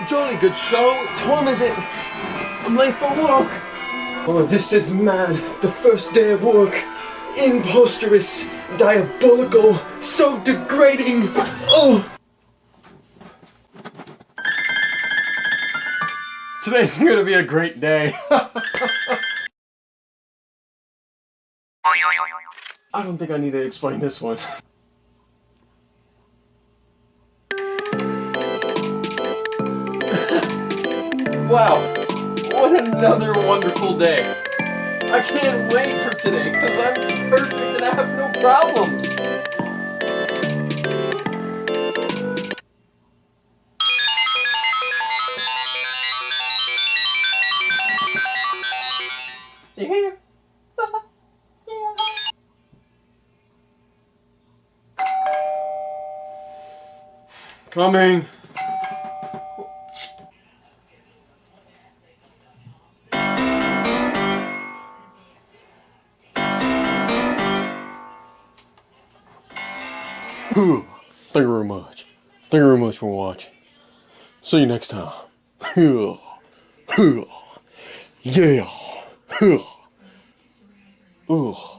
jolly good show. What time is it? I'm late for work. Oh, this is mad. The first day of work. Imposterous, diabolical, so degrading. Oh! Today's gonna be a great day. I don't think I need to explain this one. Wow, what another wonderful day. I can't wait for today because I'm perfect and I have no problems. You here? Yeah. Coming. Thank you very much. Thank you very much for watching. See you next time. Yeah. Ugh.